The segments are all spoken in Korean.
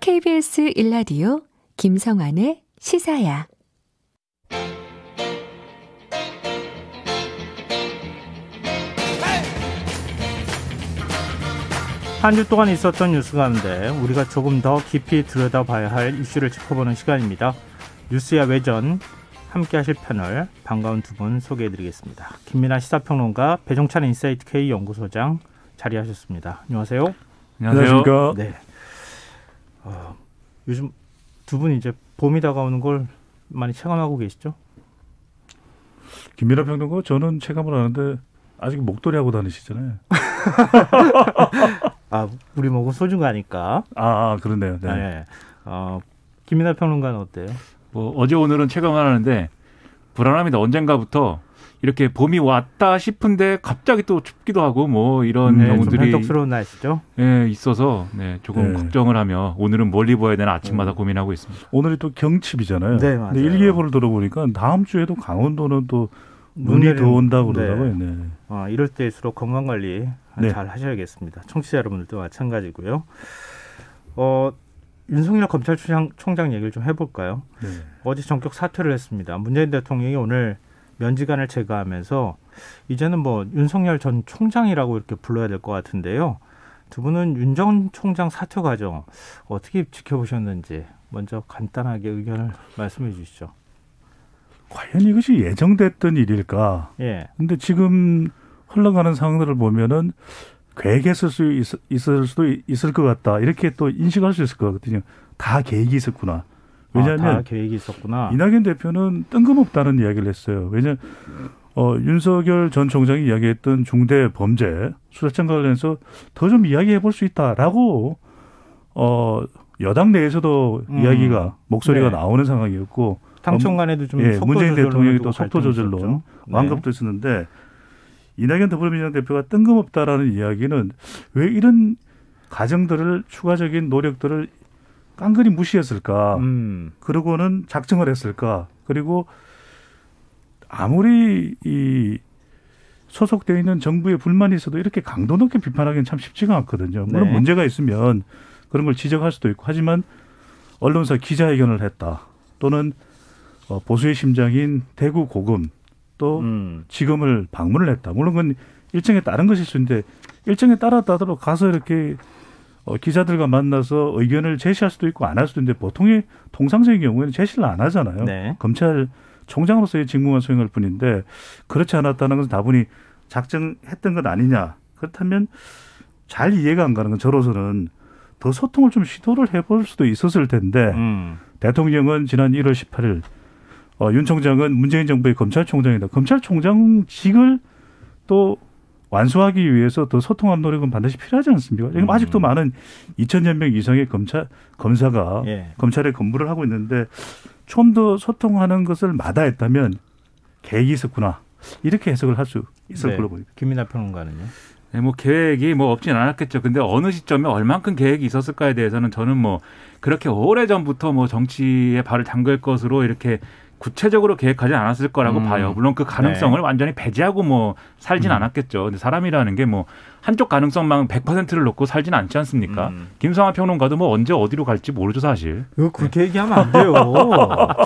KBS 1라디오 김성환의 시사야. 한 주 동안 있었던 뉴스 가운데 우리가 조금 더 깊이 들여다봐야 할 이슈를 짚어보는 시간입니다. 뉴스야 외전 함께 하실 패널 반가운 두 분 소개해드리겠습니다. 김민아 시사평론가, 배종찬 인사이트 K 연구소장 자리하셨습니다. 안녕하세요. 안녕하십니까. 네. 요즘 두 분 이제 봄이 다가오는 걸 많이 체감하고 계시죠? 김민아 평론가, 저는 체감을 하는데 아직 목도리 하고 다니시잖아요. 아, 우리 목은 소중하니까. 그렇네요. 네. 네. 김민아 평론가는 어때요? 뭐 어제 오늘은 체감을 하는데 불안합니다. 언젠가부터 이렇게 봄이 왔다 싶은데 갑자기 또 춥기도 하고 뭐 이런 경우들이 좀 변덕스러운 날씨죠. 네, 있어서 조금 네. 걱정을 하며 오늘은 멀리 보아야 되나 아침마다 고민하고 있습니다. 오늘이 또 경칩이잖아요. 네, 맞아요. 근데 일기예보를 들어보니까 다음 주에도 강원도는 또 눈이 더 온다고 그러더라고요. 네. 이럴 때일수록 건강관리 네. 잘 하셔야겠습니다. 청취자 여러분들도 마찬가지고요. 윤석열 검찰총장 얘기를 좀 해볼까요? 네. 어제 전격 사퇴를 했습니다. 문재인 대통령이 오늘 면직안을 제거하면서 이제는 뭐 윤석열 전 총장이라고 이렇게 불러야 될 것 같은데요. 두 분은 윤 전 총장 사퇴 과정 어떻게 지켜보셨는지 먼저 간단하게 의견을 말씀해 주시죠. 과연 이것이 예정됐던 일일까? 예. 근데 지금 흘러가는 상황들을 보면은 계획했을 수 있을 수도 있을 것 같다. 이렇게 또 인식할 수 있을 것 같거든요. 다 계획이 있었구나. 왜냐하면 다 계획이 있었구나. 이낙연 대표는 뜬금없다는 이야기를 했어요. 왜냐하면 윤석열 전 총장이 이야기했던 중대 범죄 수사청 관련해서 더 좀 이야기해 볼 수 있다라고 여당 내에서도 이야기가 목소리가 네. 나오는 상황이었고 당청 간에도 좀 속도 문재인 대통령이 또 속도 갈등이 조절로 있었죠. 완급도 있었는데 이낙연 더불어민주당 대표가 뜬금없다라는 이야기는 왜 이런 가정들을 추가적인 노력들을 깡그리 무시했을까? 그러고는 작정을 했을까? 그리고 아무리 이 소속되어 있는 정부에 불만이 있어도 이렇게 강도 높게 비판하기는 참 쉽지가 않거든요. 물론 네. 문제가 있으면 그런 걸 지적할 수도 있고 하지만 언론사 기자회견을 했다. 또는 보수의 심장인 대구 고금 또 지검을 방문을 했다. 물론 그건 일정에 따른 것일 수 있는데 일정에 따랐다더라도 가서 이렇게 기자들과 만나서 의견을 제시할 수도 있고 안 할 수도 있는데 보통의 통상적인 경우에는 제시를 안 하잖아요. 네. 검찰총장으로서의 직무만 수행할 뿐인데 그렇지 않았다는 것은 다분히 작정했던 것 아니냐. 그렇다면 잘 이해가 안 가는 건 저로서는 더 소통을 좀 시도를 해볼 수도 있었을 텐데 대통령은 지난 1월 18일 윤 총장은 문재인 정부의 검찰총장이다. 검찰총장직을 또 완수하기 위해서 더 소통한 노력은 반드시 필요하지 않습니까? 지금 아직도 많은 2,000여 명 이상의 검사가 검찰에 근무를 하고 있는데 좀 더 소통하는 것을 마다했다면 계획이 있었구나. 이렇게 해석을 할 수 있을 걸로 보입니다. 김민하 평론가는요? 네, 뭐 계획이 뭐 없진 않았겠죠. 근데 어느 시점에 얼만큼 계획이 있었을까에 대해서는 저는 뭐 그렇게 오래전부터 뭐 정치에 발을 담글 것으로 이렇게 구체적으로 계획하지 않았을 거라고 봐요. 물론 그 가능성을 완전히 배제하고 뭐 살진 않았겠죠. 근데 사람이라는 게 뭐 한쪽 가능성만 100%를 놓고 살진 않지 않습니까? 김성환 평론가도 뭐 언제 어디로 갈지 모르죠, 사실. 그렇게 얘기하면 안 돼요.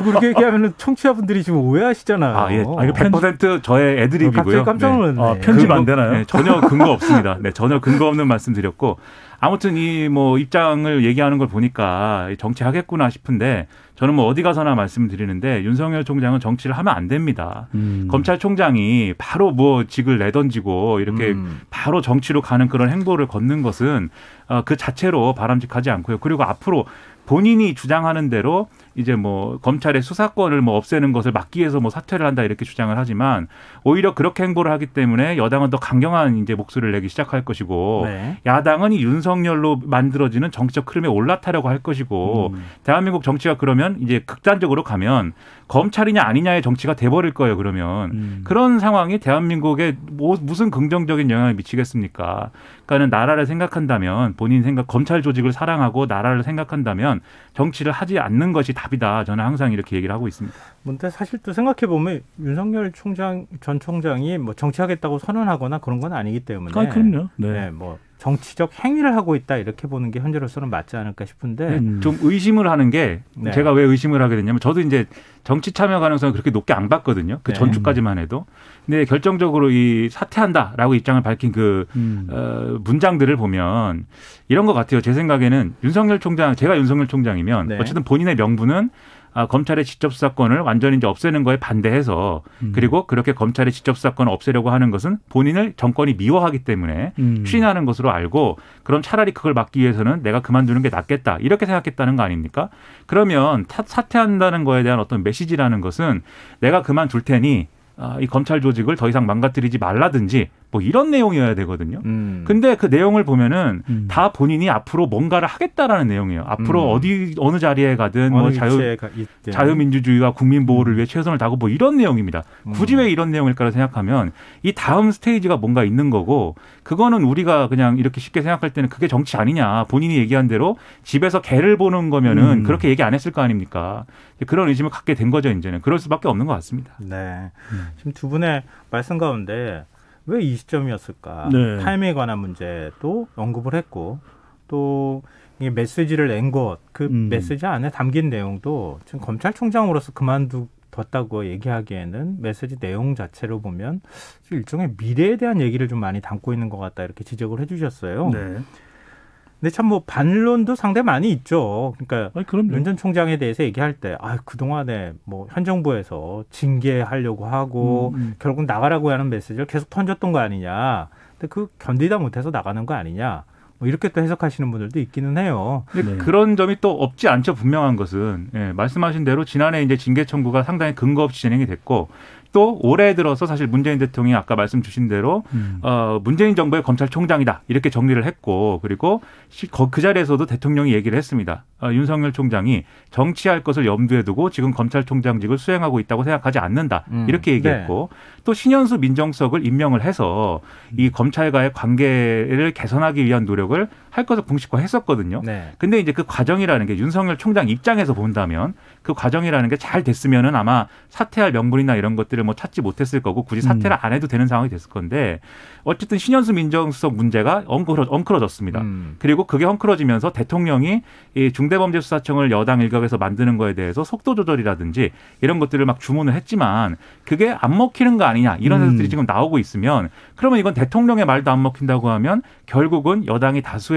그렇게 얘기하면 청취자분들이 지금 오해하시잖아요. 이거 100% 저의 애드립이고요. 갑자기 깜짝 놀랐네. 편집 안 되나요? 네, 전혀 근거 없습니다. 네, 전혀 근거 없는 말씀 드렸고 아무튼 이 뭐 입장을 얘기하는 걸 보니까 정치하겠구나 싶은데 저는 뭐 어디 가서나 말씀드리는데 윤석열 총장은 정치를 하면 안 됩니다. 검찰총장이 바로 뭐 직을 내던지고 이렇게 바로 정치로 가는 그런 행보를 걷는 것은 그 자체로 바람직하지 않고요. 그리고 앞으로 본인이 주장하는 대로 이제 뭐 검찰의 수사권을 뭐 없애는 것을 막기 위해서 뭐 사퇴를 한다 이렇게 주장을 하지만 오히려 그렇게 행보를 하기 때문에 여당은 더 강경한 이제 목소리를 내기 시작할 것이고 야당은 이 윤석열로 만들어지는 정치적 흐름에 올라타려고 할 것이고 대한민국 정치가 그러면 이제 극단적으로 가면 검찰이냐 아니냐의 정치가 돼버릴 거예요. 그러면 그런 상황이 대한민국에 뭐 무슨 긍정적인 영향을 미치겠습니까? 그러니까는 나라를 생각한다면 본인 생각 검찰 조직을 사랑하고 나라를 생각한다면 있다면 정치를 하지 않는 것이 답이다. 저는 항상 이렇게 얘기를 하고 있습니다. 근데 사실 또 생각해 보면 윤석열 전 총장이 뭐 정치하겠다고 선언하거나 그런 건 아니기 때문에. 그럼요. 네, 뭐 정치적 행위를 하고 있다 이렇게 보는 게 현재로서는 맞지 않을까 싶은데 좀 의심을 하는 게 네. 제가 왜 의심을 하게 됐냐면 저도 이제 정치 참여 가능성을 그렇게 높게 안 봤거든요. 그 네. 전주까지만 해도. 근데 결정적으로 이 사퇴한다라고 입장을 밝힌 그 문장들을 보면 이런 것 같아요. 제 생각에는 제가 윤석열 총장이면 네. 어쨌든 본인의 명분은 검찰의 직접 수사권을 완전히 이제 없애는 거에 반대해서 그리고 그렇게 검찰의 직접 수사권을 없애려고 하는 것은 본인을 정권이 미워하기 때문에 추진하는 것으로 알고 그럼 차라리 그걸 막기 위해서는 내가 그만두는 게 낫겠다 이렇게 생각했다는 거 아닙니까? 그러면 사퇴한다는 거에 대한 어떤 메시지라는 것은 내가 그만둘 테니 이 검찰 조직을 더 이상 망가뜨리지 말라든지 뭐 이런 내용이어야 되거든요. 근데 그 내용을 보면은 다 본인이 앞으로 뭔가를 하겠다라는 내용이에요. 앞으로 어느 자리에 가든 뭐 자유민주주의와 국민 보호를 위해 최선을 다하고 뭐 이런 내용입니다. 굳이 왜 이런 내용일까를 생각하면 이 다음 스테이지가 뭔가 있는 거고 그거는 우리가 그냥 이렇게 쉽게 생각할 때는 그게 정치 아니냐. 본인이 얘기한 대로 집에서 개를 보는 거면은 그렇게 얘기 안 했을 거 아닙니까? 그런 의심을 갖게 된 거죠. 이제는 그럴 수밖에 없는 것 같습니다. 네. 지금 두 분의 말씀 가운데 왜 이 시점이었을까? 네. 타이밍에 관한 문제도 언급을 했고 또 이 메시지를 낸 것, 그 메시지 안에 담긴 내용도 지금 검찰총장으로서 그만뒀다고 얘기하기에는 메시지 내용 자체로 보면 일종의 미래에 대한 얘기를 좀 많이 담고 있는 것 같다 이렇게 지적을 해주셨어요. 네. 근데 참 뭐 반론도 상당히 많이 있죠. 그러니까 윤 전 총장에 대해서 얘기할 때 그동안에 뭐 현 정부에서 징계하려고 하고 결국 나가라고 하는 메시지를 계속 던졌던 거 아니냐. 근데 그 견디다 못해서 나가는 거 아니냐. 뭐 이렇게 또 해석하시는 분들도 있기는 해요. 네. 그런 점이 또 없지 않죠. 분명한 것은 말씀하신 대로 지난해 이제 징계 청구가 상당히 근거 없이 진행이 됐고 또 올해 들어서 사실 문재인 대통령이 아까 말씀 주신 대로 문재인 정부의 검찰총장이다 이렇게 정리를 했고 그리고 그 자리에서도 대통령이 얘기를 했습니다. 윤석열 총장이 정치할 것을 염두에 두고 지금 검찰총장직을 수행하고 있다고 생각하지 않는다 이렇게 얘기했고 네. 또 신현수 민정수석을 임명을 해서 이 검찰과의 관계를 개선하기 위한 노력을 할 것을 공식화했었거든요. 네. 근데 이제 그 과정이라는 게 윤석열 총장 입장에서 본다면 그 과정이라는 게 잘 됐으면은 아마 사퇴할 명분이나 이런 것들을 뭐 찾지 못했을 거고 굳이 사퇴를 안 해도 되는 상황이 됐을 건데 어쨌든 신현수 민정수석 문제가 엉클어졌습니다. 그리고 그게 엉클어지면서 대통령이 이 중대범죄수사청을 여당 일각에서 만드는 거에 대해서 속도 조절이라든지 이런 것들을 막 주문을 했지만 그게 안 먹히는 거 아니냐 이런 해석들이 지금 나오고 있으면 그러면 이건 대통령의 말도 안 먹힌다고 하면 결국은 여당이 다수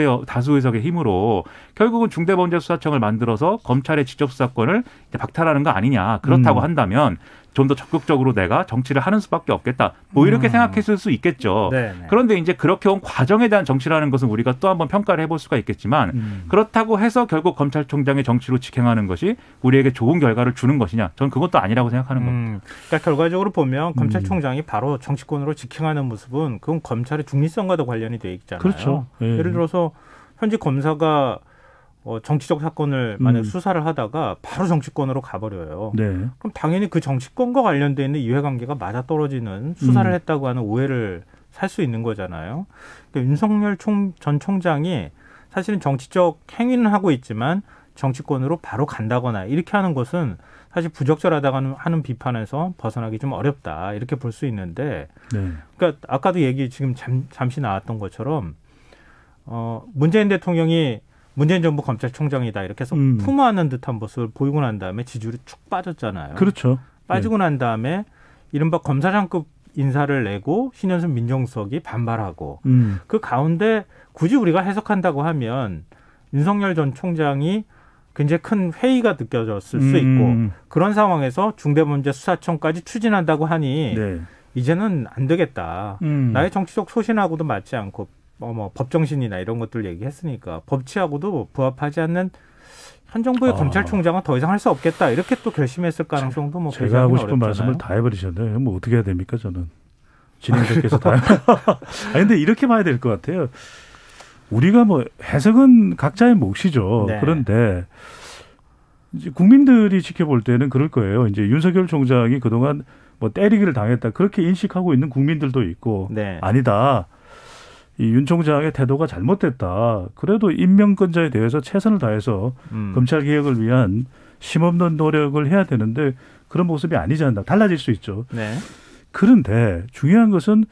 의석의 힘으로 결국은 중대범죄수사청을 만들어서 검찰의 직접 수사권을 박탈하는 거 아니냐. 그렇다고 한다면 좀 더 적극적으로 내가 정치를 하는 수밖에 없겠다. 뭐 이렇게 생각했을 수 있겠죠. 네네. 그런데 이제 그렇게 온 과정에 대한 정치라는 것은 우리가 또 한번 평가를 해볼 수가 있겠지만 그렇다고 해서 결국 검찰총장의 정치로 직행하는 것이 우리에게 좋은 결과를 주는 것이냐. 저는 그것도 아니라고 생각하는 겁니다. 그러니까 결과적으로 보면 검찰총장이 바로 정치권으로 직행하는 모습은 그건 검찰의 중립성과도 관련이 돼 있잖아요. 그렇죠. 예를 들어서 현직 검사가 정치적 사건을 만약 수사를 하다가 바로 정치권으로 가버려요. 네. 그럼 당연히 그 정치권과 관련되어 있는 이해관계가 맞아떨어지는 수사를 했다고 하는 오해를 살 수 있는 거잖아요. 그러니까 윤석열 전 총장이 사실은 정치적 행위는 하고 있지만 정치권으로 바로 간다거나 이렇게 하는 것은 사실 부적절하다고 하는 비판에서 벗어나기 좀 어렵다 이렇게 볼 수 있는데 네. 그러니까 아까도 얘기 지금 잠시 나왔던 것처럼 문재인 대통령이 문재인 정부 검찰총장이다 이렇게 해서 품어하는 듯한 모습을 보이고 난 다음에 지지율이 축 빠졌잖아요. 그렇죠. 빠지고 난 다음에 이른바 검사장급 인사를 내고 신현수 민정수석이 반발하고 그 가운데 굳이 우리가 해석한다고 하면 윤석열 전 총장이 굉장히 큰 회의가 느껴졌을 수 있고 그런 상황에서 중대범죄수사청까지 추진한다고 하니 네. 이제는 안 되겠다. 나의 정치적 소신하고도 맞지 않고 법정신이나 이런 것들 얘기했으니까 법치하고도 부합하지 않는 현 정부의 검찰총장은 더 이상 할 수 없겠다. 이렇게 또 결심했을 가능성도 뭐 제가 하고 싶은 어렵잖아요. 말씀을 다 해버리셨네요. 뭐 어떻게 해야 됩니까 저는. 진행자께서 다. 아니 근데 이렇게 봐야 될 것 같아요. 우리가 뭐 해석은 각자의 몫이죠. 네. 그런데 이제 국민들이 지켜볼 때는 그럴 거예요. 이제 윤석열 총장이 그동안 뭐 때리기를 당했다. 그렇게 인식하고 있는 국민들도 있고 네. 아니다. 이 윤 총장의 태도가 잘못됐다. 그래도 임명권자에 대해서 최선을 다해서 검찰 개혁을 위한 심없는 노력을 해야 되는데 그런 모습이 아니지 않나. 달라질 수 있죠. 네. 그런데 중요한 것은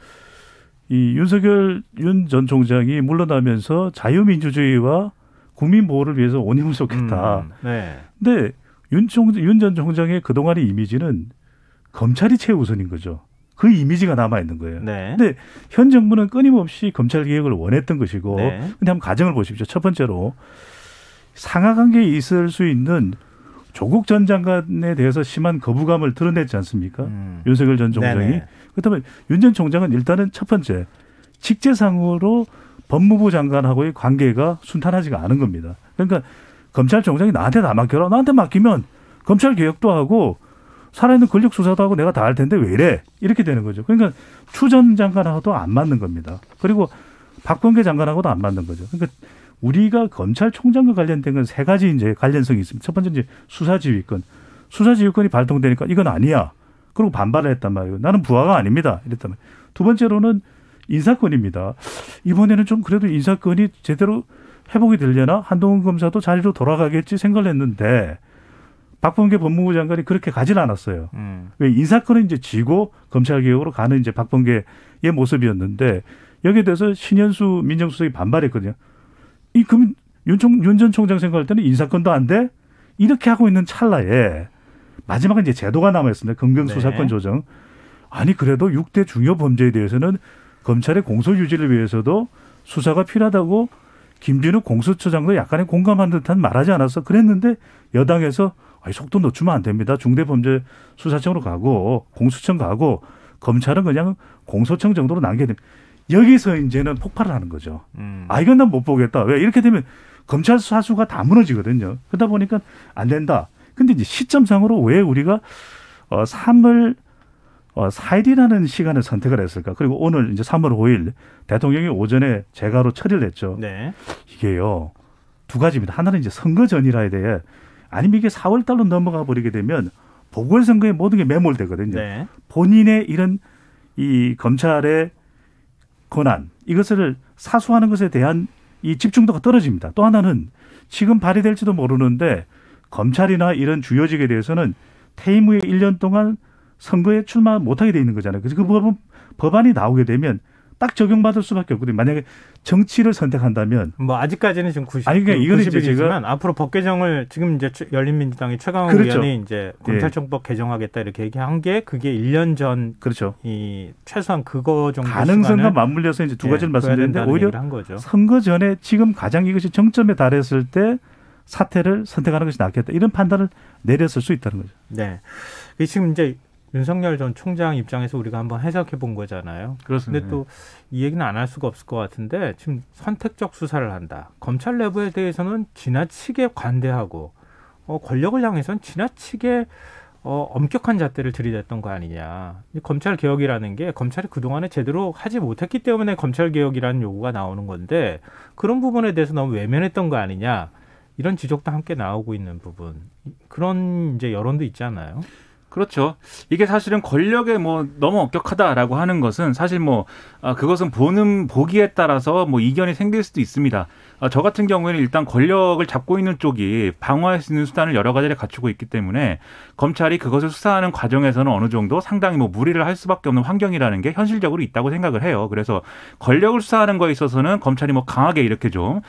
이 윤석열 윤 전 총장이 물러나면서 자유민주주의와 국민 보호를 위해서 온 힘을 쏟겠다. 네. 근데 윤 전 총장의 그동안의 이미지는 검찰이 최우선인 거죠. 그 이미지가 남아있는 거예요. 네. 근데 현 정부는 끊임없이 검찰 개혁을 원했던 것이고 네. 근데 한번 가정을 보십시오. 첫 번째로 상하관계에 있을 수 있는 조국 전 장관에 대해서 심한 거부감을 드러냈지 않습니까? 윤석열 전 총장이. 네네. 그렇다면 윤 전 총장은 일단은 첫 번째 직제상으로 법무부 장관하고의 관계가 순탄하지가 않은 겁니다. 그러니까 검찰총장이 나한테 다 맡겨라. 나한테 맡기면 검찰 개혁도 하고 살아있는 권력 수사도 하고 내가 다 할 텐데 왜 이래? 이렇게 되는 거죠. 그러니까 추 전 장관하고도 안 맞는 겁니다. 그리고 박범계 장관하고도 안 맞는 거죠. 그러니까 우리가 검찰총장과 관련된 건 세 가지 이제 관련성이 있습니다. 첫 번째 이제 수사지휘권. 수사지휘권이 발동되니까 이건 아니야. 그리고 반발을 했단 말이에요. 나는 부하가 아닙니다. 이랬단 말이에요. 두 번째로는 인사권입니다. 이번에는 좀 그래도 인사권이 제대로 회복이 되려나? 한동훈 검사도 자리로 돌아가겠지 생각을 했는데 박범계 법무부 장관이 그렇게 가진 않았어요. 왜 인사권은 이제 쥐고 검찰개혁으로 가는 이제 박범계의 모습이었는데 여기에 대해서 신현수 민정수석이 반발했거든요. 그럼 윤 전 총장 생각할 때는 인사권도 안 돼? 이렇게 하고 있는 찰나에 마지막에 이제 제도가 남아있습니다. 검경수사권 네. 조정. 아니 그래도 6대 중요 범죄에 대해서는 검찰의 공소 유지를 위해서도 수사가 필요하다고 김진우 공수처장도 약간의 공감한 듯한 말하지 않았어. 그랬는데 여당에서 속도 늦추면 안 됩니다. 중대범죄수사청으로 가고 공수청 가고 검찰은 그냥 공소청 정도로 남겨야 됩니다. 여기서 이제는 폭발을 하는 거죠. 이건 난 못 보겠다. 왜? 이렇게 되면 검찰 사수가 다 무너지거든요. 그러다 보니까 안 된다. 근데 이제 시점상으로 왜 우리가 3월 4일이라는 시간을 선택을 했을까? 그리고 오늘 이제 3월 5일 대통령이 오전에 재가로 처리를 했죠. 네. 이게요. 두 가지입니다. 하나는 이제 선거 전이라에 대해 아니면 이게 4월 달로 넘어가 버리게 되면 보궐선거에 모든 게 매몰되거든요. 네. 본인의 이런 이 검찰의 권한 이것을 사수하는 것에 대한 이 집중도가 떨어집니다. 또 하나는 지금 발의될지도 모르는데 검찰이나 이런 주요직에 대해서는 퇴임 후에 1년 동안 선거에 출마 못하게 돼 있는 거잖아요. 그래서 그 법안이 나오게 되면 딱 적용받을 수밖에 없거든요. 만약에 정치를 선택한다면 뭐 아직까지는 지금 90, 아니 그러니까 이거는 이제 90일이지만 제가 앞으로 법 개정을 지금 이제 열린민주당의 최강욱 그렇죠. 의원이 이제 검찰청법 개정하겠다 이렇게 얘기한 게 그게 1년 전 그렇죠. 이 최소한 그거 정도 가능성과 맞물려서 이제 두 가지를 말씀드렸는데 오히려 한 거죠. 선거 전에 지금 가장 이것이 정점에 달했을 때 사태를 선택하는 것이 낫겠다. 이런 판단을 내렸을 수 있다는 거죠. 네. 지금 이제 윤석열 전 총장 입장에서 우리가 한번 해석해 본 거잖아요. 그렇습니다. 근데 또 이 얘기는 안 할 수가 없을 것 같은데 지금 선택적 수사를 한다. 검찰 내부에 대해서는 지나치게 관대하고 권력을 향해서는 지나치게 엄격한 잣대를 들이댔던 거 아니냐. 검찰 개혁이라는 게 검찰이 그동안에 제대로 하지 못했기 때문에 검찰 개혁이라는 요구가 나오는 건데 그런 부분에 대해서 너무 외면했던 거 아니냐. 이런 지적도 함께 나오고 있는 부분. 그런 이제 여론도 있잖아요. 그렇죠. 이게 사실은 권력에 뭐 너무 엄격하다라고 하는 것은 사실 뭐 그것은 보기에 따라서 뭐 이견이 생길 수도 있습니다. 저 같은 경우에는 일단 권력을 잡고 있는 쪽이 방어할 수 있는 수단을 여러 가지를 갖추고 있기 때문에 검찰이 그것을 수사하는 과정에서는 어느 정도 상당히 뭐 무리를 할 수밖에 없는 환경이라는 게 현실적으로 있다고 생각을 해요. 그래서 권력을 수사하는 거에 있어서는 검찰이 뭐 강하게 이렇게 좀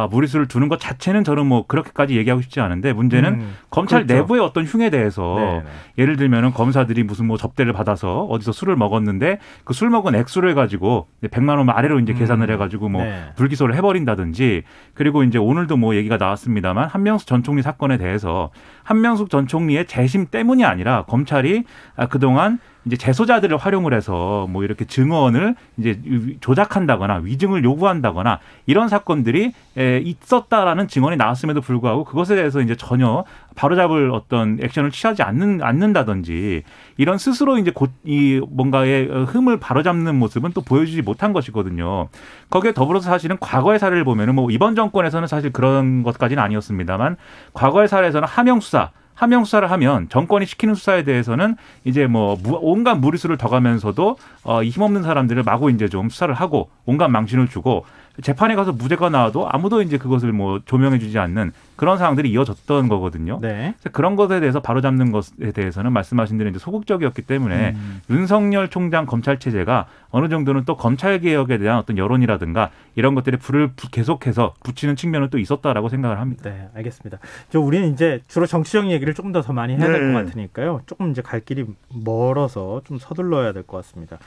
무리수를 두는 것 자체는 저는 뭐 그렇게까지 얘기하고 싶지 않은데 문제는 검찰 그렇죠. 내부의 어떤 흉에 대해서 네네. 예를 들면은 검사들이 무슨 뭐 접대를 받아서 어디서 술을 먹었는데 그 술 먹은 액수를 가지고 100만 원 아래로 이제 계산을 해가지고 뭐 네. 불기소를 해버린다든지 그리고 이제 오늘도 뭐 얘기가 나왔습니다만 한명숙 전 총리 사건에 대해서 한명숙 전 총리의 재심 때문이 아니라 검찰이 그동안 이제 재소자들을 활용을 해서 뭐 이렇게 증언을 이제 조작한다거나 위증을 요구한다거나 이런 사건들이 있었다라는 증언이 나왔음에도 불구하고 그것에 대해서 이제 전혀 바로잡을 어떤 액션을 취하지 않는다든지 이런 스스로 이제 이 뭔가의 흠을 바로잡는 모습은 또 보여주지 못한 것이거든요. 거기에 더불어서 사실은 과거의 사례를 보면은 뭐 이번 정권에서는 사실 그런 것까지는 아니었습니다만 과거의 사례에서는 하명 수사 함명 수사를 하면 정권이 시키는 수사에 대해서는 이제 뭐 온갖 무리수를 둬가면서도 이 힘없는 사람들을 마구 이제 좀 수사를 하고 온갖 망신을 주고 재판에 가서 무죄가 나와도 아무도 이제 그것을 뭐 조명해주지 않는 그런 상황들이 이어졌던 거거든요. 네. 그래서 그런 것에 대해서 바로잡는 것에 대해서는 말씀하신 대로 이제 소극적이었기 때문에 윤석열 총장 검찰 체제가 어느 정도는 또 검찰 개혁에 대한 어떤 여론이라든가 이런 것들에 불을 계속해서 붙이는 측면은 또 있었다라고 생각을 합니다. 네, 알겠습니다. 우리는 이제 주로 정치적인 얘기를 조금 더 많이 해야 될 것 네. 같으니까요. 조금 이제 갈 길이 멀어서 좀 서둘러야 될 것 같습니다.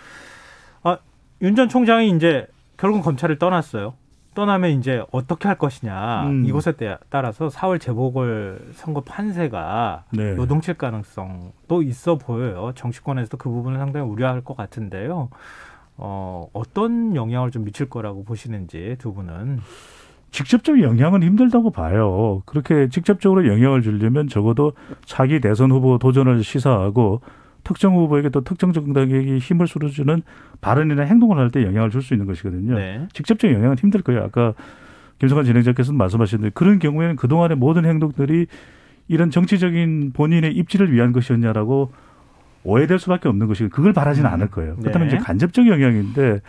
윤 전 총장이 이제 결국 검찰을 떠났어요. 떠나면 이제 어떻게 할 것이냐. 이것에 따라서 4월 재보궐선거 판세가 네. 요동칠 가능성도 있어 보여요. 정치권에서도 그 부분을 상당히 우려할 것 같은데요. 어떤 영향을 좀 미칠 거라고 보시는지 두 분은. 직접적 영향은 힘들다고 봐요. 그렇게 직접적으로 영향을 주려면 적어도 차기 대선 후보 도전을 시사하고 특정 후보에게 또 특정 정당에게 힘을 실어주는 발언이나 행동을 할 때 영향을 줄 수 있는 것이거든요. 네. 직접적 영향은 힘들 거예요. 아까 김성환 진행자께서는 말씀하셨는데 그런 경우에는 그동안의 모든 행동들이 이런 정치적인 본인의 입지를 위한 것이었냐라고 오해될 수밖에 없는 것이고 그걸 바라지는 않을 거예요. 그렇다면 네. 이제 간접적 영향인데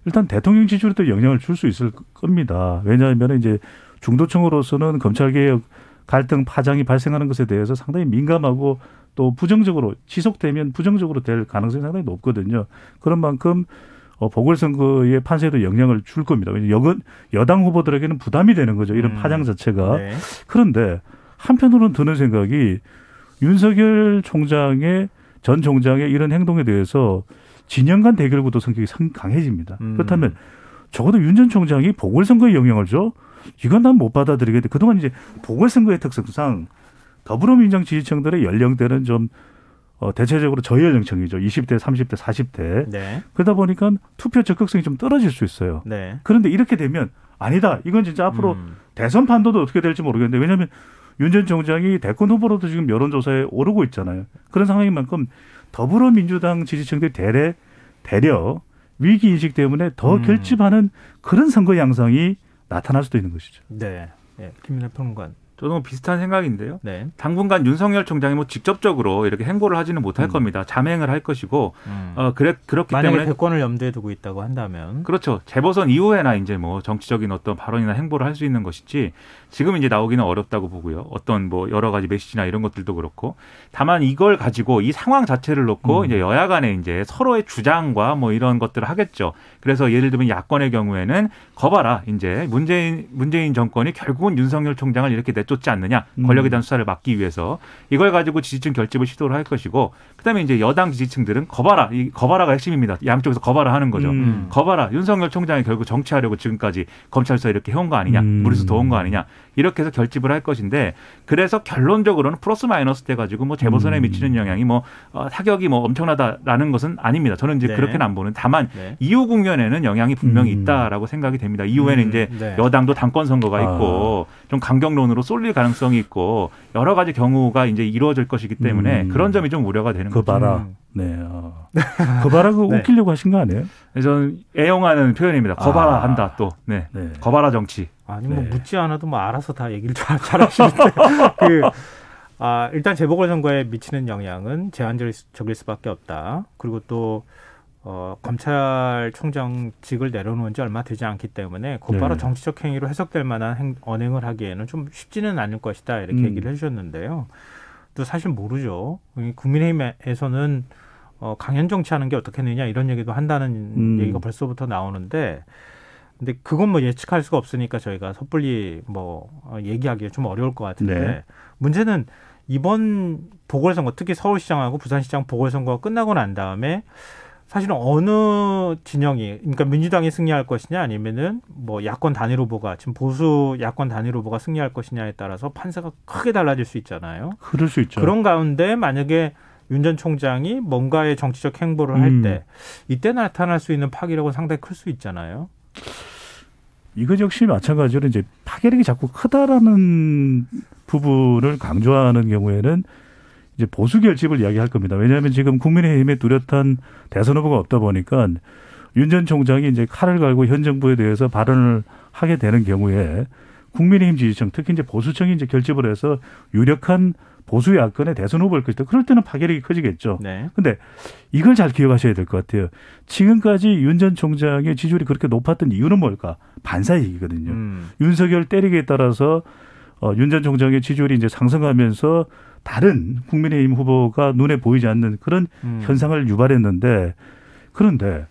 일단 대통령 지지율에도 영향을 줄 수 있을 겁니다. 왜냐하면 이제 중도층으로서는 검찰개혁 갈등 파장이 발생하는 것에 대해서 상당히 민감하고 또 부정적으로 지속되면 부정적으로 될 가능성이 상당히 높거든요. 그런 만큼 보궐선거의 판세에도 영향을 줄 겁니다. 왜냐하면 여당 후보들에게는 부담이 되는 거죠. 이런 파장 자체가. 네. 그런데 한편으로는 드는 생각이 윤석열 전 총장의 이런 행동에 대해서 진영 간 대결 구도 성격이 강해집니다. 그렇다면 적어도 윤 전 총장이 보궐선거에 영향을 줘? 이건 난 못 받아들이겠는데 그동안 이제 보궐선거의 특성상 더불어민주당 지지층들의 연령대는 좀 대체적으로 저연령층이죠. 20대, 30대, 40대. 네. 그러다 보니까 투표 적극성이 좀 떨어질 수 있어요. 네. 그런데 이렇게 되면 아니다. 이건 진짜 앞으로 대선 판도도 어떻게 될지 모르겠는데 왜냐하면 윤 전 총장이 대권 후보로도 지금 여론조사에 오르고 있잖아요. 그런 상황인 만큼 더불어민주당 지지층들이 대려 위기인식 때문에 더 결집하는 그런 선거 양상이 나타날 수도 있는 것이죠. 네. 네. 김민하 평론가는. 저도 비슷한 생각인데요. 네. 당분간 윤석열 총장이 뭐 직접적으로 이렇게 행보를 하지는 못할 겁니다. 잠행을 할 것이고, 그렇기 만약에 때문에 대권을 염두에 두고 있다고 한다면. 그렇죠. 재보선 이후에나 이제 뭐 정치적인 어떤 발언이나 행보를 할 수 있는 것이지 지금 이제 나오기는 어렵다고 보고요. 어떤 뭐 여러 가지 메시지나 이런 것들도 그렇고, 다만 이걸 가지고 이 상황 자체를 놓고 이제 여야 간에 이제 서로의 주장과 뭐 이런 것들을 하겠죠. 그래서 예를 들면 야권의 경우에는 거봐라 이제 문재인 정권이 결국은 윤석열 총장을 이렇게 내쫓지 않느냐, 권력에 대한 수사를 막기 위해서 이걸 가지고 지지층 결집을 시도를 할 것이고, 그다음에 이제 여당 지지층들은 거봐라, 이 거봐라가 핵심입니다. 양쪽에서 거봐라 하는 거죠. 거봐라, 윤석열 총장이 결국 정치하려고 지금까지 검찰 수사 이렇게 해온 거 아니냐, 무리수 도온 거 아니냐, 이렇게 해서 결집을 할 것인데, 그래서 결론적으로는 플러스 마이너스 돼 가지고 뭐 재보선에 미치는 영향이 뭐 타격이 뭐 엄청나다라는 것은 아닙니다. 저는 이제 네. 그렇게는 안 보는. 다만 네. 이후 국면에는 영향이 분명히 있다라고 생각이 됩니다. 이후에는 이제 네. 여당도 당권 선거가 있고 좀 강경론으로 쏠릴 가능성이 있고 여러 가지 경우가 이제 이루어질 것이기 때문에 그런 점이 좀 우려가 되는 그 거죠. 봐라. 네. 그 봐라 그거 네. 웃기려고 하신 거 아니에요? 저는 애용하는 표현입니다. 거봐라 한다 또. 네. 네. 거봐라 정치. 아니 뭐 네. 묻지 않아도 뭐 알아서 다 얘기를 잘하시는데 일단 재보궐선거에 미치는 영향은 제한적일 수밖에 없다. 그리고 또 검찰총장직을 내려놓은 지 얼마 되지 않기 때문에 곧바로 네. 정치적 행위로 해석될 만한 언행을 하기에는 좀 쉽지는 않을 것이다. 이렇게 얘기를 해주셨는데요. 또 사실 모르죠. 국민의힘에서는 강연 정치하는 게 어떻겠느냐 이런 얘기도 한다는 얘기가 벌써부터 나오는데, 근데 그건 뭐 예측할 수가 없으니까 저희가 섣불리 뭐 얘기하기가 좀 어려울 것 같은데, 네. 문제는 이번 보궐선거, 특히 서울시장하고 부산시장 보궐선거가 끝나고 난 다음에 사실은 어느 진영이, 그러니까 민주당이 승리할 것이냐 아니면은 뭐 야권 단일 후보가, 지금 보수 야권 단일 후보가 승리할 것이냐에 따라서 판세가 크게 달라질 수 있잖아요. 그럴 수 있죠. 그런 가운데 만약에 윤 전 총장이 뭔가의 정치적 행보를 할 때 이때 나타날 수 있는 파괴력은 상당히 클 수 있잖아요. 이거 역시 마찬가지로 이제 파괴력이 자꾸 크다라는 부분을 강조하는 경우에는 이제 보수 결집을 이야기할 겁니다. 왜냐하면 지금 국민의힘에 뚜렷한 대선 후보가 없다 보니까 윤 전 총장이 이제 칼을 갈고 현 정부에 대해서 발언을 하게 되는 경우에 국민의힘 지지층, 특히 이제 보수층이 이제 결집을 해서 유력한 보수 야권의 대선 후보일 것이다. 그럴 때는 파괴력이 커지겠죠. 네. 근데 이걸 잘 기억하셔야 될 것 같아요. 지금까지 윤 전 총장의 지지율이 그렇게 높았던 이유는 뭘까? 반사이익이거든요. 윤석열 때리기에 따라서 윤 전 총장의 지지율이 이제 상승하면서 다른 국민의힘 후보가 눈에 보이지 않는 그런 현상을 유발했는데, 그런데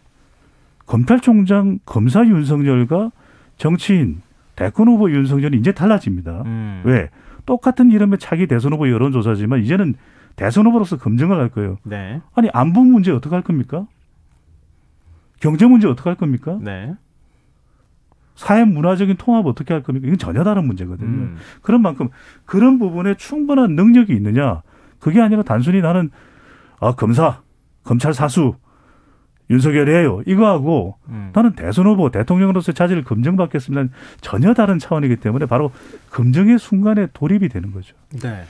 검찰총장 검사 윤석열과 정치인 대권 후보 윤석열이 이제 달라집니다. 왜? 똑같은 이름의 차기 대선 후보 여론조사지만 이제는 대선 후보로서 검증을 할 거예요. 네. 아니, 안보 문제 어떻게 할 겁니까? 경제 문제 어떻게 할 겁니까? 네. 사회 문화적인 통합 어떻게 할 겁니까? 이건 전혀 다른 문제거든요. 그런 만큼 그런 부분에 충분한 능력이 있느냐? 그게 아니라 단순히 나는 검사, 검찰 사수, 윤석열이에요. 이거하고 나는 대선 후보, 대통령으로서 자질을 검증받겠습니다. 전혀 다른 차원이기 때문에 바로 검증의 순간에 돌입이 되는 거죠. 네.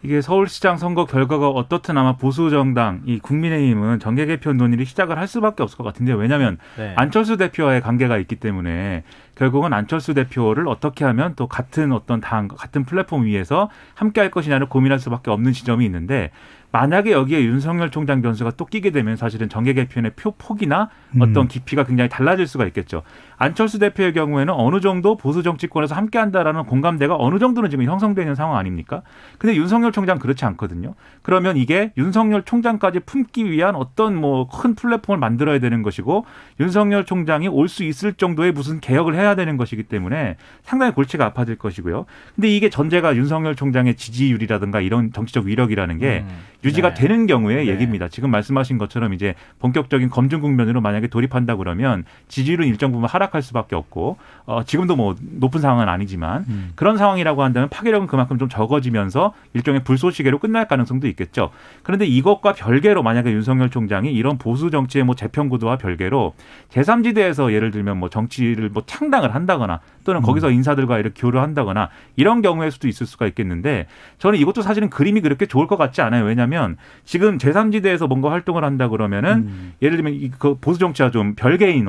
이게 서울시장 선거 결과가 어떻든 아마 보수 정당 이 국민의힘은 정계 개편 논의를 시작을 할 수밖에 없을 것 같은데요. 왜냐하면 네. 안철수 대표와의 관계가 있기 때문에 결국은 안철수 대표를 어떻게 하면 또 같은 어떤 당, 같은 플랫폼 위에서 함께 할 것이냐를 고민할 수밖에 없는 지점이 있는데, 만약에 여기에 윤석열 총장 변수가 또 끼게 되면 사실은 정계 개편의 폭이나 어떤 깊이가 굉장히 달라질 수가 있겠죠. 안철수 대표의 경우에는 어느 정도 보수 정치권에서 함께한다라는 공감대가 어느 정도는 지금 형성되는 상황 아닙니까? 근데 윤석열 총장 그렇지 않거든요. 그러면 이게 윤석열 총장까지 품기 위한 어떤 뭐 큰 플랫폼을 만들어야 되는 것이고, 윤석열 총장이 올 수 있을 정도의 무슨 개혁을 해야 되는 것이기 때문에 상당히 골치가 아파질 것이고요. 근데 이게 전제가 윤석열 총장의 지지율이라든가 이런 정치적 위력이라는 게 유지가 네. 되는 경우의 네. 얘기입니다. 지금 말씀하신 것처럼 이제 본격적인 검증 국면으로 만약에 돌입한다 그러면 지지율은 일정 부분 하락할 수밖에 없고, 지금도 뭐 높은 상황은 아니지만 그런 상황이라고 한다면 파괴력은 그만큼 좀 적어지면서 일종의 불쏘시개로 끝날 가능성도 있겠죠. 그런데 이것과 별개로 만약에 윤석열 총장이 이런 보수 정치의 뭐 재편 구도와 별개로 제3지대에서 예를 들면 뭐 정치를 뭐 창당을 한다거나 또는 거기서 인사들과 이렇게 교류를 한다거나 이런 경우일 수도 있을 수가 있겠는데, 저는 이것도 사실은 그림이 그렇게 좋을 것 같지 않아요. 왜냐하면 지금 제3지대에서 뭔가 활동을 한다 그러면은 예를 들면 그 보수 정치와 좀 별개인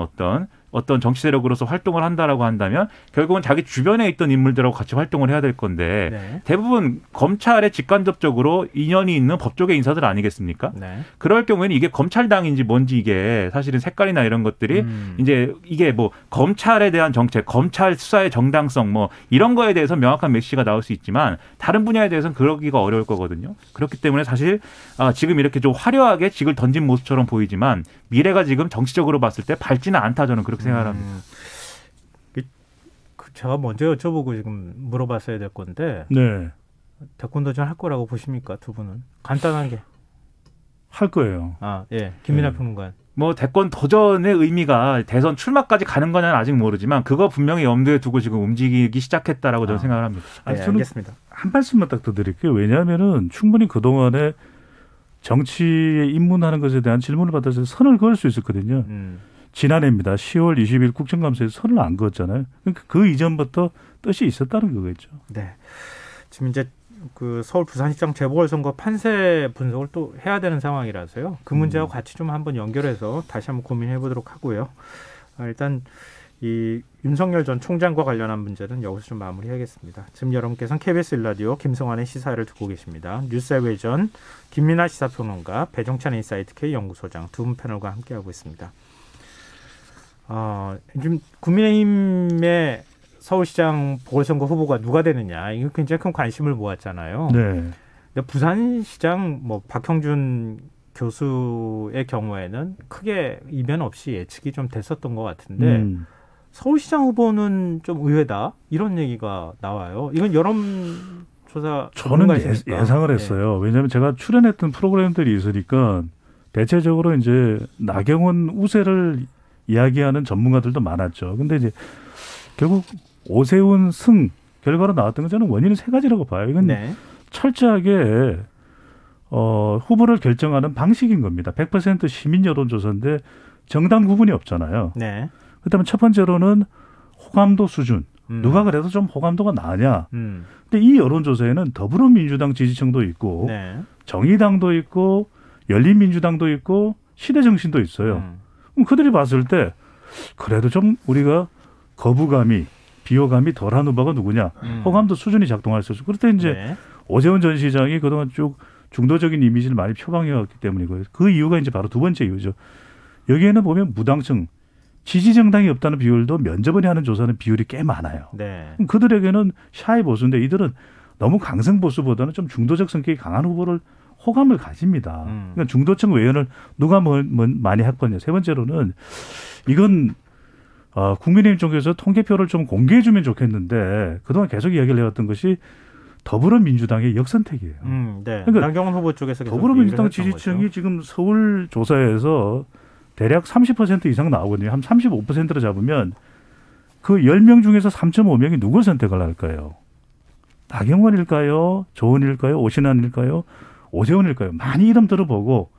어떤 정치 세력으로서 활동을 한다라고 한다면 결국은 자기 주변에 있던 인물들하고 같이 활동을 해야 될 건데, 네. 대부분 검찰에 직간접적으로 인연이 있는 법조계 인사들 아니겠습니까? 네. 그럴 경우에는 이게 검찰당인지 뭔지 이게 사실은 색깔이나 이런 것들이 이제 이게 뭐 검찰에 대한 정책, 검찰 수사의 정당성 뭐 이런 거에 대해서 명확한 메시지가 나올 수 있지만 다른 분야에 대해서는 그러기가 어려울 거거든요. 그렇기 때문에 사실 지금 이렇게 좀 화려하게 직을 던진 모습처럼 보이지만 미래가 지금 정치적으로 봤을 때 밝지는 않다, 저는 그렇게 생각합니다. 제가 먼저 여쭤보고 지금 물어봤어야 될 건데, 네. 대권 도전 할 거라고 보십니까, 두 분은? 간단한 게. 할 거예요. 예. 김민하 평론가. 뭐 대권 도전의 의미가 대선 출마까지 가는 거냐는 아직 모르지만 그거 분명히 염두에 두고 지금 움직이기 시작했다라고 저는 생각을 합니다. 네, 저는 알겠습니다. 한 말씀만 딱 더 드릴게요. 왜냐하면은 충분히 그동안에 정치에 입문하는 것에 대한 질문을 받아서 선을 그을 수 있었거든요. 지난해입니다. 10월 20일 국정감사에서 선을 안 그었잖아요. 그러니까 그 이전부터 뜻이 있었다는 거겠죠. 네. 지금 이제 그 서울 부산시장 재보궐선거 판세 분석을 또 해야 되는 상황이라서요. 그 문제와 같이 좀 한번 연결해서 다시 한번 고민해 보도록 하고요. 일단 이 윤석열 전 총장과 관련한 문제는 여기서 좀 마무리하겠습니다. 지금 여러분께서는 KBS 1라디오 김성환의 시사를 듣고 계십니다. 뉴스의 외전 김민하 시사평론가, 배종찬 인사이트 K 연구소장 두 분 패널과 함께하고 있습니다. 지금 국민의힘의 서울시장 보궐선거 후보가 누가 되느냐, 이거 굉장히 큰 관심을 모았잖아요. 네. 근데 부산시장 뭐 박형준 교수의 경우에는 크게 이변 없이 예측이 좀 됐었던 것 같은데 서울시장 후보는 좀 의외다, 이런 얘기가 나와요. 이건 여론조사 저는 예상을 했어요. 네. 왜냐하면 제가 출연했던 프로그램들이 있으니까 대체적으로 이제 나경원 우세를 이야기하는 전문가들도 많았죠. 근데 이제 결국 오세훈 승 결과로 나왔던 건 저는 원인은 세 가지라고 봐요. 이건 네. 철저하게 후보를 결정하는 방식인 겁니다. 100% 시민 여론조사인데 정당 구분이 없잖아요. 네. 그다음에 첫 번째로는 호감도 수준. 누가 그래도 좀 호감도가 나냐. 근데 이 여론조사에는 더불어민주당 지지층도 있고 네. 정의당도 있고 열린민주당도 있고 시대정신도 있어요. 그럼 그들이 봤을 때 그래도 좀 우리가 거부감이, 비호감이 덜한 후보가 누구냐. 호감도 수준이 작동할 수 있어요. 그럴 때 이제 네. 오세훈 전 시장이 그동안 쭉 중도적인 이미지를 많이 표방해왔기 때문이고요. 그 이유가 이제 바로 두 번째 이유죠. 여기에는 보면 무당층, 지지 정당이 없다는 비율도 면접원이 하는 조사는 비율이 꽤 많아요. 네. 그럼 그들에게는 샤이 보수인데 이들은 너무 강성 보수보다는 좀 중도적 성격이 강한 후보를 호감을 가집니다. 그러니까 중도층 외연을 누가 많이 확보했냐. 세 번째로는 이건 국민의힘 쪽에서 통계표를 좀 공개해주면 좋겠는데 그동안 계속 이야기를 해왔던 것이 더불어민주당의 역선택이에요. 네. 그러니까 나경원 후보 쪽에서 더불어민주당 지지층이 거죠. 지금 서울 조사에서 대략 30% 이상 나오거든요. 한 35%로 잡으면 그 10명 중에서 3.5명이 누굴 선택을 할까요? 나경원일까요? 조은일까요? 오신환일까요? 오세훈일까요? 많이 이름 들어보고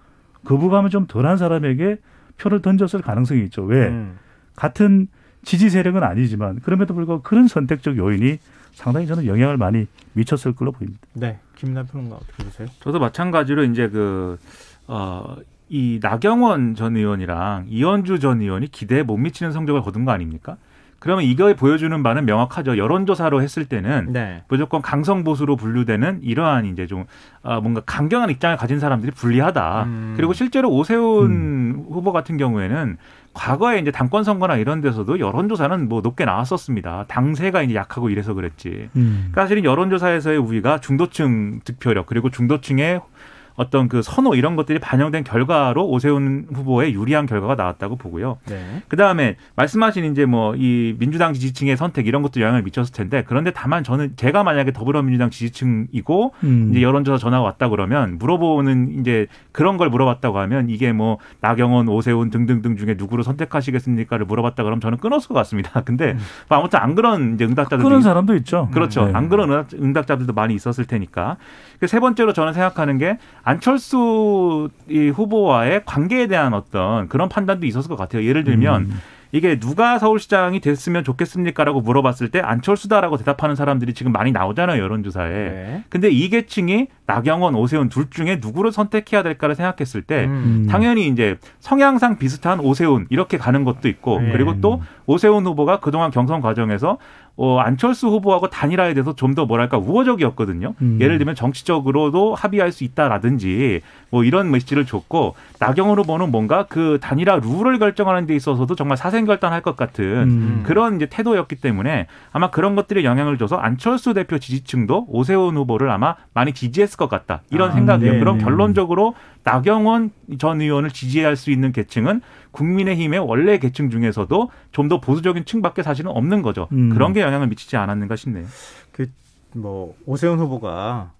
거부감은 좀 덜한 사람에게 표를 던졌을 가능성이 있죠. 왜? 같은 지지 세력은 아니지만 그럼에도 불구하고 그런 선택적 요인이 상당히 저는 영향을 많이 미쳤을 걸로 보입니다. 네, 김남평 어떻게 보세요? 저도 마찬가지로 이제 이 나경원 전 의원이랑 이현주 전 의원이 기대에 못 미치는 성적을 거둔 거 아닙니까? 그러면 이거에 보여주는 바는 명확하죠. 여론조사로 했을 때는 네. 무조건 강성 보수로 분류되는 이러한 이제 좀 뭔가 강경한 입장을 가진 사람들이 불리하다. 그리고 실제로 오세훈 후보 같은 경우에는 과거에 이제 당권 선거나 이런 데서도 여론조사는 뭐 높게 나왔었습니다. 당세가 이제 약하고 이래서 그랬지. 그러니까 사실은 여론조사에서의 우위가 중도층 득표력 그리고 중도층의 어떤 그 선호 이런 것들이 반영된 결과로 오세훈 후보의 유리한 결과가 나왔다고 보고요. 네. 그다음에 말씀하신 이제 뭐 이 민주당 지지층의 선택 이런 것도 영향을 미쳤을 텐데 그런데 다만 저는 제가 만약에 더불어민주당 지지층이고 이제 여론조사 전화가 왔다 그러면 물어보는 이제 그런 걸 물어봤다고 하면 이게 뭐 나경원, 오세훈 등등등 중에 누구를 선택하시겠습니까를 물어봤다 그러면 저는 끊었을 것 같습니다. 근데 뭐 아무튼 안 그런 이제 응답자들도 그런 사람도 있죠. 그렇죠. 네. 안 그런 응답자들도 많이 있었을 테니까. 세 번째로 저는 생각하는 게 안철수 이 후보와의 관계에 대한 어떤 그런 판단도 있었을 것 같아요. 예를 들면 이게 누가 서울시장이 됐으면 좋겠습니까라고 물어봤을 때 안철수다라고 대답하는 사람들이 지금 많이 나오잖아요. 여론조사에. 네. 근데 이 계층이 나경원, 오세훈 둘 중에 누구를 선택해야 될까를 생각했을 때 당연히 이제 성향상 비슷한 오세훈 이렇게 가는 것도 있고 네. 그리고 또 오세훈 후보가 그동안 경선 과정에서 안철수 후보하고 단일화에 대해서 좀 더 뭐랄까 우호적이었거든요. 예를 들면 정치적으로도 합의할 수 있다라든지 뭐 이런 메시지를 줬고 나경원 후보는 뭔가 그 단일화 룰을 결정하는 데 있어서도 정말 사생결단할 것 같은 그런 이제 태도였기 때문에 아마 그런 것들이 영향을 줘서 안철수 대표 지지층도 오세훈 후보를 아마 많이 지지했을 것 같다. 이런 생각이에요. 네. 그럼 결론적으로 나경원 전 의원을 지지할 수 있는 계층은 국민의힘의 원래 계층 중에서도 좀 더 보수적인 층밖에 사실은 없는 거죠. 그런 게 영향을 미치지 않았는가 싶네요. 뭐 오세훈 후보가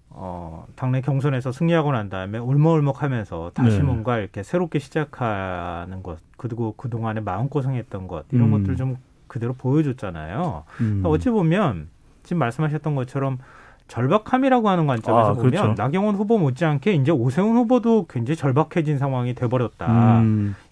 당내 경선에서 승리하고 난 다음에 울먹울먹하면서 다시 네. 뭔가 이렇게 새롭게 시작하는 것 그리고 그동안에 마음고생했던 것 이런 것들 좀 그대로 보여줬잖아요. 그러니까 어찌 보면 지금 말씀하셨던 것처럼 절박함이라고 하는 관점에서 보면 그렇죠. 나경원 후보 못지않게 이제 오세훈 후보도 굉장히 절박해진 상황이 돼버렸다.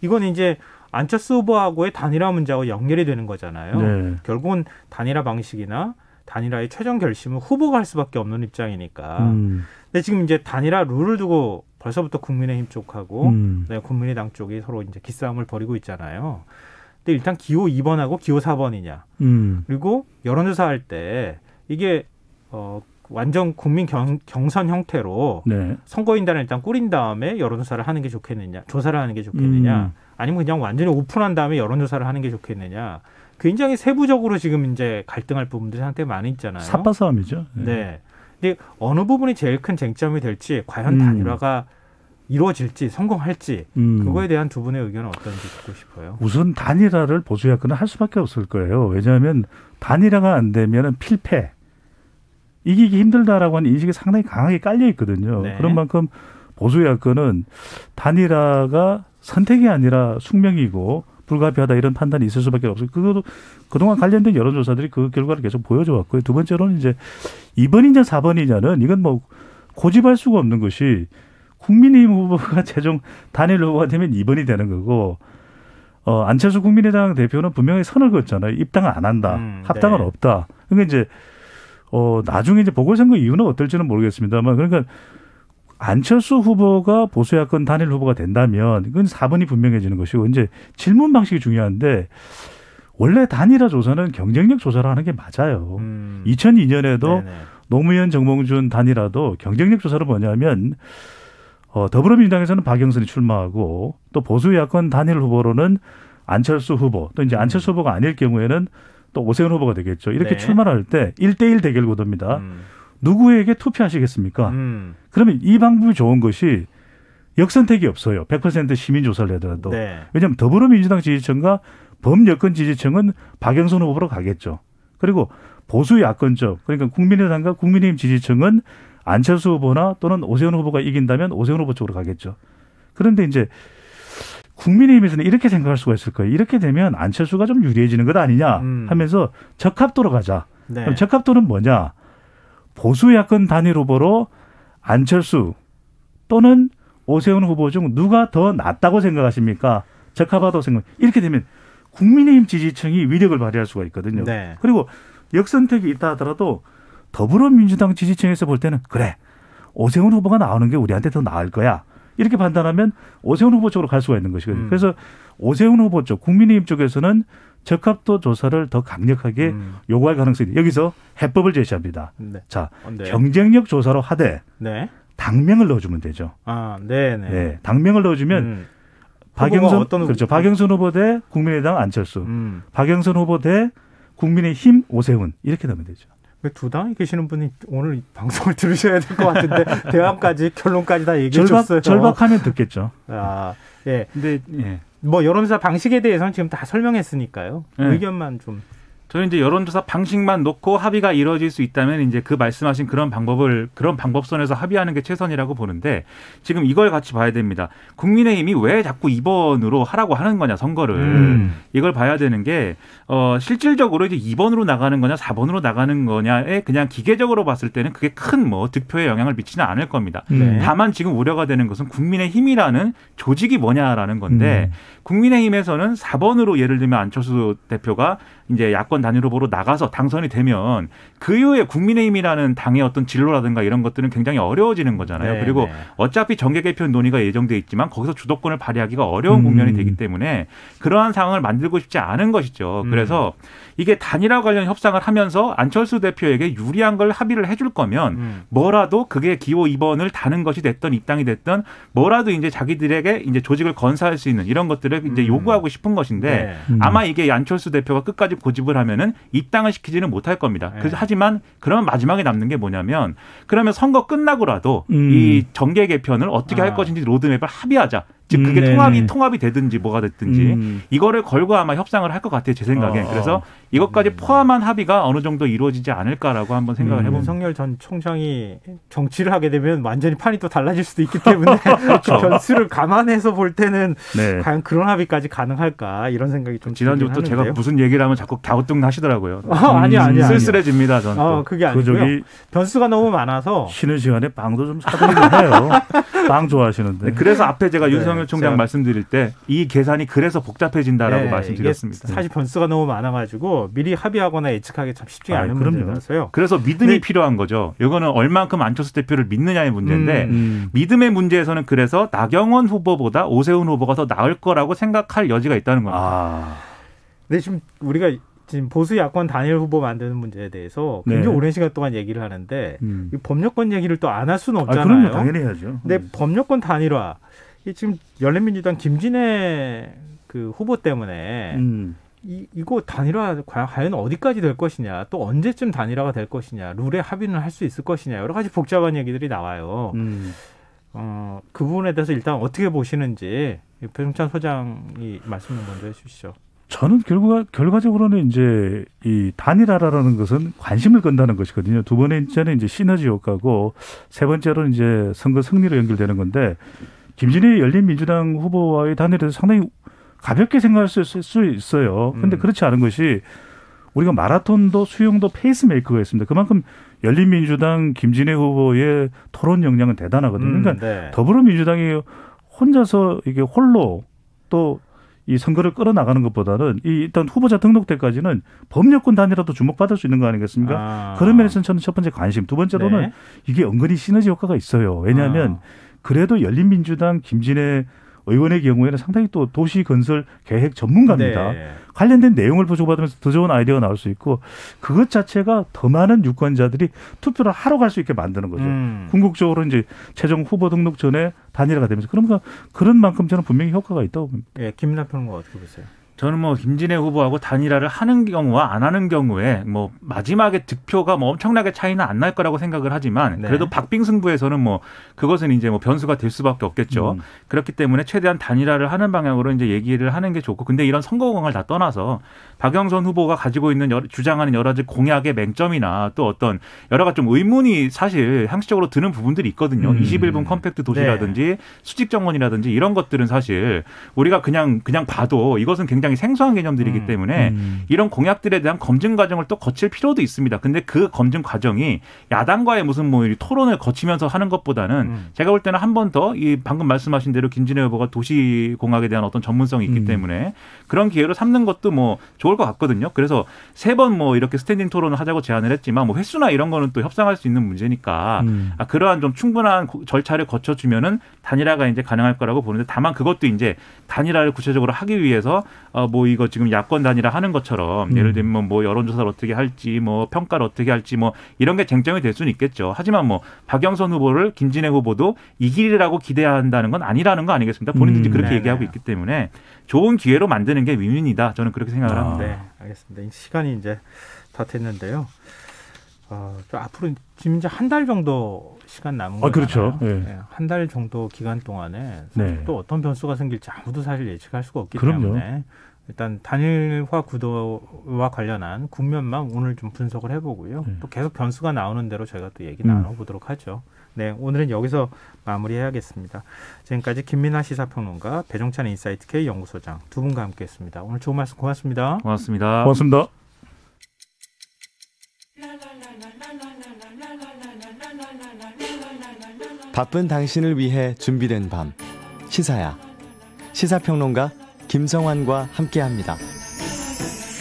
이건 이제 안철수 후보하고의 단일화 문제하고 연결이 되는 거잖아요. 네. 결국은 단일화 방식이나 단일화의 최종 결심은 후보가 할 수밖에 없는 입장이니까. 근데 지금 이제 단일화 룰을 두고 벌써부터 국민의힘 쪽하고 네, 국민의당 쪽이 서로 이제 기싸움을 벌이고 있잖아요. 근데 일단 기호 2번하고 기호 4번이냐. 그리고 여론조사 할 때 이게 완전 국민 경선 형태로 네. 선거인단을 일단 꾸린 다음에 여론조사를 하는 게 좋겠느냐, 조사를 하는 게 좋겠느냐, 아니면 그냥 완전히 오픈한 다음에 여론조사를 하는 게 좋겠느냐. 굉장히 세부적으로 지금 이제 갈등할 부분들이 상당히 많이 있잖아요. 삽바 싸움이죠. 네. 근데 어느 부분이 제일 큰 쟁점이 될지, 과연 단일화가 이루어질지, 성공할지, 그거에 대한 두 분의 의견은 어떤지 듣고 싶어요. 우선 단일화를 보수 야권은 할 수밖에 없을 거예요. 왜냐하면 단일화가 안 되면 필패. 이기기 힘들다라고 하는 인식이 상당히 강하게 깔려 있거든요. 네. 그런 만큼 보수 야권은 단일화가 선택이 아니라 숙명이고 불가피하다 이런 판단이 있을 수밖에 없어요. 그것도 그동안 관련된 여론조사들이 그 결과를 계속 보여줘 왔고요. 두 번째로는 이제 2번이냐 4번이냐는 이건 뭐 고집할 수가 없는 것이 국민의힘 후보가 최종 단일 후보가 되면 2번이 되는 거고 안철수 국민의당 대표는 분명히 선을 그었잖아요. 입당을 안 한다. 합당은 네. 없다. 그러니까 이제 나중에 이제 보궐선거 이유는 어떨지는 모르겠습니다만 그러니까 안철수 후보가 보수야권 단일 후보가 된다면 이건 4번이 분명해지는 것이고 이제 질문 방식이 중요한데 원래 단일화 조사는 경쟁력 조사를 하는 게 맞아요. 2002년에도 노무현 정몽준 단일화도 경쟁력 조사로 뭐냐면 더불어민주당에서는 박영선이 출마하고 또 보수 야권 단일 후보로는 안철수 후보 또 이제 안철수 후보가 아닐 경우에는 또 오세훈 후보가 되겠죠. 이렇게 네. 출마를 할 때 1대1 대결 구도입니다. 누구에게 투표하시겠습니까? 그러면 이 방법이 좋은 것이 역선택이 없어요. 100% 시민조사를 하더라도. 네. 왜냐하면 더불어민주당 지지층과 범여권 지지층은 박영선 후보로 가겠죠. 그리고 보수 야권 쪽 그러니까 국민의당과 국민의힘 지지층은 안철수 후보나 또는 오세훈 후보가 이긴다면 오세훈 후보 쪽으로 가겠죠. 그런데 이제 국민의힘에서는 이렇게 생각할 수가 있을 거예요. 이렇게 되면 안철수가 좀 유리해지는 것 아니냐 하면서 적합도로 가자. 네. 그럼 적합도는 뭐냐? 보수 야권 단일 후보로 안철수 또는 오세훈 후보 중 누가 더 낫다고 생각하십니까? 적합하다고 생각. 이렇게 되면 국민의힘 지지층이 위력을 발휘할 수가 있거든요. 네. 그리고 역선택이 있다 하더라도 더불어민주당 지지층에서 볼 때는 그래 오세훈 후보가 나오는 게 우리한테 더 나을 거야. 이렇게 판단하면 오세훈 후보 쪽으로 갈 수가 있는 것이거든요. 그래서 오세훈 후보 쪽 국민의힘 쪽에서는 적합도 조사를 더 강력하게 요구할 가능성이 있다. 여기서 해법을 제시합니다. 네. 자, 네. 경쟁력 조사로 하되 네. 당명을 넣어주면 되죠. 아, 네네. 네, 당명을 넣어주면 박영선 어떤 그렇죠. 박영선 후보 대 국민의당 안철수, 박영선 후보 대 국민의힘 오세훈 이렇게 넣으면 되죠. 왜 두 당에 계시는 분이 오늘 이 방송을 들으셔야 될 것 같은데 대안까지 결론까지 다 얘기해 줬어요. 절박하면 듣겠죠. 아, 예. 근데 예. 뭐 여론조사 방식에 대해서는 지금 다 설명했으니까요. 네. 의견만 좀. 저는 이제 여론조사 방식만 놓고 합의가 이루어질 수 있다면 이제 그 말씀하신 그런 방법선에서 합의하는 게 최선이라고 보는데 지금 이걸 같이 봐야 됩니다. 국민의힘이 왜 자꾸 2번으로 하라고 하는 거냐 선거를 이걸 봐야 되는 게 실질적으로 이제 2번으로 나가는 거냐 4번으로 나가는 거냐에 그냥 기계적으로 봤을 때는 그게 큰 뭐 득표에 영향을 미치는 않을 겁니다. 네. 다만 지금 우려가 되는 것은 국민의힘이라는 조직이 뭐냐라는 건데 국민의힘에서는 4번으로 예를 들면 안철수 대표가 이제 야권 단일 후보로 나가서 당선이 되면 그 이후에 국민의힘이라는 당의 어떤 진로라든가 이런 것들은 굉장히 어려워지는 거잖아요. 네, 그리고 네. 어차피 정계 개편 논의가 예정돼 있지만 거기서 주도권을 발휘하기가 어려운 국면이 되기 때문에 그러한 상황을 만들고 싶지 않은 것이죠. 그래서 이게 단일화 관련 협상을 하면서 안철수 대표에게 유리한 걸 합의를 해줄 거면 뭐라도 그게 기호 2번을 다는 것이 됐던 입당이 됐던 뭐라도 이제 자기들에게 이제 조직을 건사할 수 있는 이런 것들을 이제 요구하고 싶은 것인데 네. 아마 이게 안철수 대표가 끝까지 고집을 하면은 입당을 시키지는 못할 겁니다. 네. 그래서 하지만 그러면 마지막에 남는 게 뭐냐면 그러면 선거 끝나고라도 이 정계 개편을 어떻게 할 것인지 로드맵을 합의하자. 즉 그게 통합이 되든지 뭐가 됐든지 이거를 걸고 아마 협상을 할 것 같아요. 제 생각에. 그래서 이것까지 포함한 합의가 어느 정도 이루어지지 않을까라고 한번 생각을 해봅니다. 윤석열 전 총장이 정치를 하게 되면 완전히 판이 또 달라질 수도 있기 때문에 그렇죠. 변수를 감안해서 볼 때는 네. 과연 그런 합의까지 가능할까 이런 생각이 좀 지난주부터 제가 무슨 얘기를 하면 자꾸 갸우뚱하시더라고요. 아니요. 쓸쓸해집니다. 저는. 그게 아니고요. 변수가 너무 많아서 쉬는 시간에 빵도 좀 사드리긴 해요. 빵 좋아하시는데. 그래서 앞에 제가 윤석열 총장 제가 말씀드릴 때 이 계산이 그래서 복잡해진다라고 말씀드렸습니다. 이게 사실 변수가 너무 많아가지고 미리 합의하거나 예측하기 참 쉽지 않은 문제라서요. 그래서 믿음이 필요한 거죠. 이거는 얼만큼 안철수 대표를 믿느냐의 문제인데 믿음의 문제에서는 그래서 나경원 후보보다 오세훈 후보가 더 나을 거라고 생각할 여지가 있다는 겁니다. 근데 지금 우리가 지금 보수 야권 단일 후보 만드는 문제에 대해서 굉장히 오랜 시간 동안 얘기를 하는데 이 법률권 얘기를 또 안 할 수는 없잖아요. 그럼요, 당연히 해야죠. 근데 법률권 단일화 이 지금 열린민주당 김진애 그 후보 때문에 이거 단일화 과연 어디까지 될 것이냐, 또 언제쯤 단일화가 될 것이냐, 룰에 합의는 할 수 있을 것이냐 여러 가지 복잡한 얘기들이 나와요. 그 부분에 대해서 일단 어떻게 보시는지 배종찬 소장이 말씀을 먼저 해주시죠. 저는 결과적으로는 이제 이 단일화라는 것은 관심을 끈다는 것이거든요. 두 번째는 이제 시너지 효과고 세 번째로는 이제 선거 승리로 연결되는 건데 김진애 열린민주당 후보와의 단일화에서 상당히 가볍게 생각할 수 있어요. 그런데 그렇지 않은 것이 우리가 마라톤도 수영도 페이스메이커가 있습니다. 그만큼 열린민주당 김진애 후보의 토론 역량은 대단하거든요. 그러니까 더불어민주당이 혼자서 이게 홀로 또 이 선거를 끌어나가는 것보다는 일단 후보자 등록 때까지는 법률권 단일화도 주목받을 수 있는 거 아니겠습니까? 그런 면에서는 저는 첫 번째 관심. 두 번째로는 이게 은근히 시너지 효과가 있어요. 왜냐하면 그래도 열린민주당 김진애 의원의 경우에는 상당히 또 도시 건설 계획 전문가입니다. 네. 관련된 내용을 보조받으면서 더 좋은 아이디어가 나올 수 있고 그것 자체가 더 많은 유권자들이 투표를 하러 갈 수 있게 만드는 거죠. 궁극적으로 이제 최종 후보 등록 전에 단일화가 되면서 그러니까 그런 만큼 저는 분명히 효과가 있다고 봅니다. 예, 김남편 평론가 어떻게 보세요? 저는 뭐 김진애 후보하고 단일화를 하는 경우와 안 하는 경우에 뭐 마지막에 득표가 뭐 엄청나게 차이는 안 날 거라고 생각을 하지만 그래도 박빙승부에서는 뭐 그것은 이제 뭐 변수가 될 수밖에 없겠죠. 그렇기 때문에 최대한 단일화를 하는 방향으로 이제 얘기를 하는 게 좋고 근데 이런 선거공을 다 떠나서 박영선 후보가 가지고 있는 주장하는 여러 가지 공약의 맹점이나 또 어떤 여러 가지 좀 의문이 사실 상식적으로 드는 부분들이 있거든요. 21분 컴팩트 도시라든지 수직 정원이라든지 이런 것들은 사실 우리가 그냥 봐도 이것은 굉장히 생소한 개념들이기 때문에 이런 공약들에 대한 검증 과정을 또 거칠 필요도 있습니다. 근데 그 검증 과정이 야당과의 무슨 뭐 토론을 거치면서 하는 것보다는 제가 볼 때는 한 번 더 이 방금 말씀하신 대로 김진애 후보가 도시공학에 대한 어떤 전문성이 있기 때문에 그런 기회로 삼는 것도 뭐 좋을 것 같거든요. 그래서 3번 뭐 이렇게 스탠딩 토론을 하자고 제안을 했지만 뭐 횟수나 이런 거는 또 협상할 수 있는 문제니까 그러한 좀 충분한 절차를 거쳐주면은 단일화가 이제 가능할 거라고 보는데 다만 그것도 이제 단일화를 구체적으로 하기 위해서 뭐 이거 지금 야권 단일화 하는 것처럼 예를 들면 뭐 여론조사를 어떻게 할지 뭐 평가를 어떻게 할지 뭐 이런 게 쟁점이 될 수는 있겠죠. 하지만 뭐 박영선 후보를 김진애 후보도 이 길이라고 기대한다는 건 아니라는 거 아니겠습니까? 본인들이 그렇게 얘기하고 있기 때문에 좋은 기회로 만드는 게 윈윈이다. 저는 그렇게 생각을 합니다. 네, 알겠습니다. 시간이 이제 다 됐는데요. 앞으로 지금 이제 한 달 정도 시간 남은 거잖아요. 그렇죠. 네. 네, 한 달 정도 기간 동안에 네. 또 어떤 변수가 생길지 아무도 사실 예측할 수가 없기 그럼요. 때문에 일단 단일화 구도와 관련한 국면만 오늘 좀 분석을 해보고요. 또 계속 변수가 나오는 대로 저희가 또 얘기 나눠보도록 하죠. 네, 오늘은 여기서 마무리해야겠습니다. 지금까지 김민하 시사평론가, 배종찬 인사이트 K 연구소장 두 분과 함께했습니다. 오늘 좋은 말씀 고맙습니다. 고맙습니다. 고맙습니다. 바쁜 당신을 위해 준비된 밤 시사야. 시사평론가 김성환과 함께합니다.